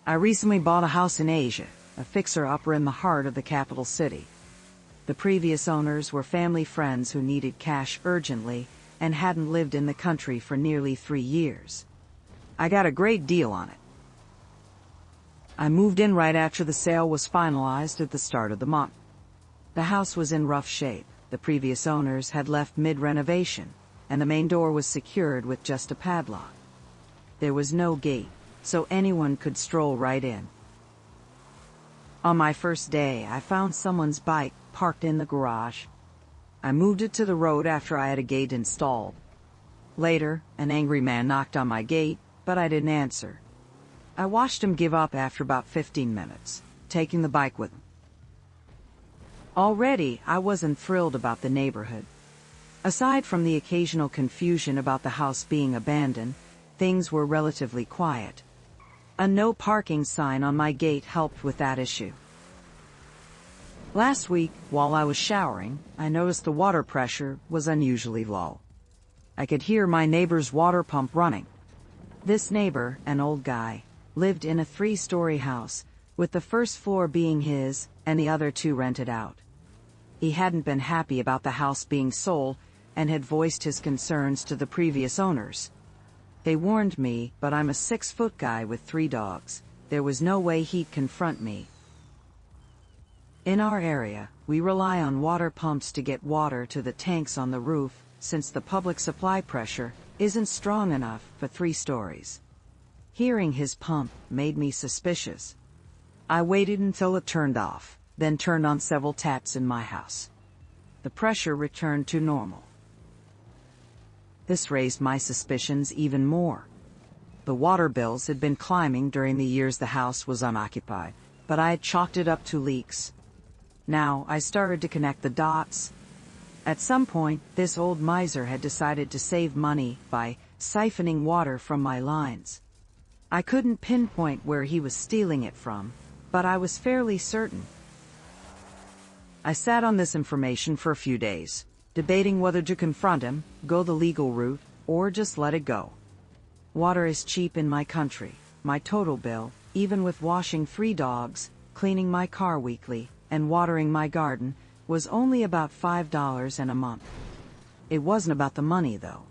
I recently bought a house in Asia, a fixer-upper in the heart of the capital city. The previous owners were family friends who needed cash urgently and hadn't lived in the country for nearly 3 years. I got a great deal on it. I moved in right after the sale was finalized at the start of the month. The house was in rough shape. The previous owners had left mid-renovation, and the main door was secured with just a padlock. There was no gate, so anyone could stroll right in. On my first day, I found someone's bike parked in the garage. I moved it to the road after I had a gate installed. Later, an angry man knocked on my gate, but I didn't answer. I watched him give up after about 15 minutes, taking the bike with him. Already, I wasn't thrilled about the neighborhood. Aside from the occasional confusion about the house being abandoned, things were relatively quiet. A no parking sign on my gate helped with that issue. Last week, while I was showering, I noticed the water pressure was unusually low. I could hear my neighbor's water pump running. This neighbor, an old guy, lived in a 3-story house, with the first floor being his and the other 2 rented out. He hadn't been happy about the house being sold and had voiced his concerns to the previous owners. They warned me, but I'm a 6-foot guy with 3 dogs. There was no way he'd confront me. In our area, we rely on water pumps to get water to the tanks on the roof, since the public supply pressure isn't strong enough for 3 stories. Hearing his pump made me suspicious. I waited until it turned off, then turned on several taps in my house. The pressure returned to normal. This raised my suspicions even more. The water bills had been climbing during the years the house was unoccupied, but I had chalked it up to leaks. Now I started to connect the dots. At some point, this old miser had decided to save money by siphoning water from my lines. I couldn't pinpoint where he was stealing it from, but I was fairly certain. I sat on this information for a few days, debating whether to confront him, go the legal route, or just let it go. Water is cheap in my country. My total bill, even with washing 3 dogs, cleaning my car weekly, and watering my garden, was only about $5 a month. It wasn't about the money, though.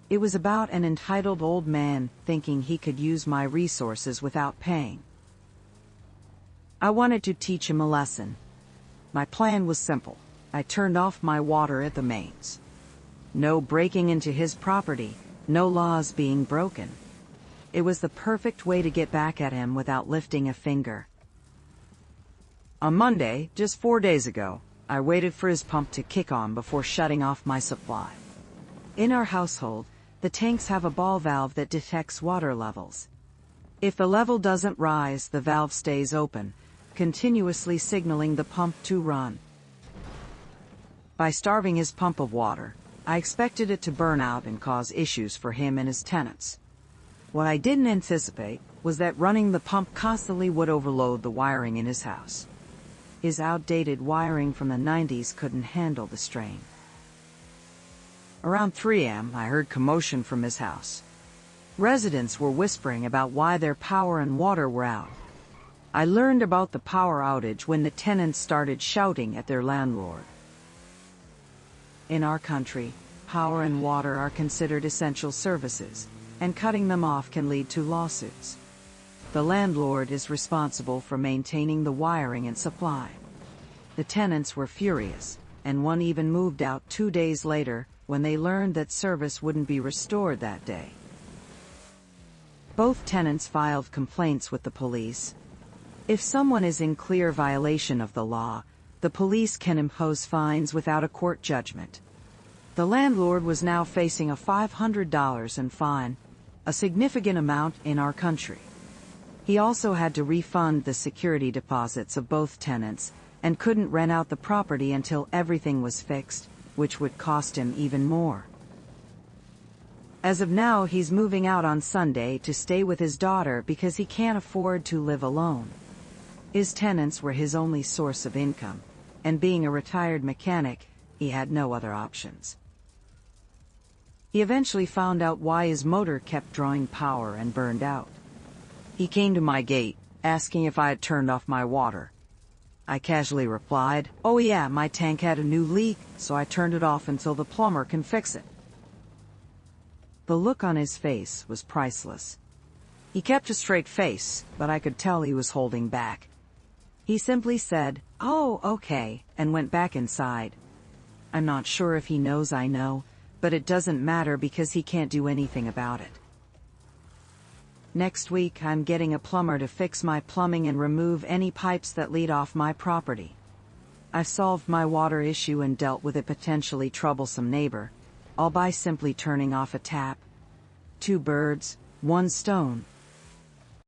It was about an entitled old man thinking he could use my resources without paying. I wanted to teach him a lesson. My plan was simple. I turned off my water at the mains. No breaking into his property, no laws being broken. It was the perfect way to get back at him without lifting a finger. On Monday, just 4 days ago, I waited for his pump to kick on before shutting off my supply. In our household, the tanks have a ball valve that detects water levels. If the level doesn't rise, the valve stays open, continuously signaling the pump to run. By starving his pump of water, I expected it to burn out and cause issues for him and his tenants. What I didn't anticipate was that running the pump constantly would overload the wiring in his house. His outdated wiring from the 90s couldn't handle the strain. Around 3 a.m., I heard commotion from his house. Residents were whispering about why their power and water were out. I learned about the power outage when the tenants started shouting at their landlord. In our country, power and water are considered essential services, and cutting them off can lead to lawsuits. The landlord is responsible for maintaining the wiring and supply. The tenants were furious, and one even moved out 2 days later when they learned that service wouldn't be restored that day. Both tenants filed complaints with the police. If someone is in clear violation of the law, the police can impose fines without a court judgment. The landlord was now facing a $500 in fine, a significant amount in our country. He also had to refund the security deposits of both tenants and couldn't rent out the property until everything was fixed, which would cost him even more. As of now, he's moving out on Sunday to stay with his daughter because he can't afford to live alone. His tenants were his only source of income, and being a retired mechanic, he had no other options. He eventually found out why his motor kept drawing power and burned out. He came to my gate, asking if I had turned off my water. I casually replied, "Oh yeah, my tank had a new leak, so I turned it off until the plumber can fix it." The look on his face was priceless. He kept a straight face, but I could tell he was holding back. He simply said, "Oh, okay," and went back inside. I'm not sure if he knows I know, but it doesn't matter because he can't do anything about it. Next week, I'm getting a plumber to fix my plumbing and remove any pipes that lead off my property. I've solved my water issue and dealt with a potentially troublesome neighbor, all by simply turning off a tap. 2 birds, 1 stone.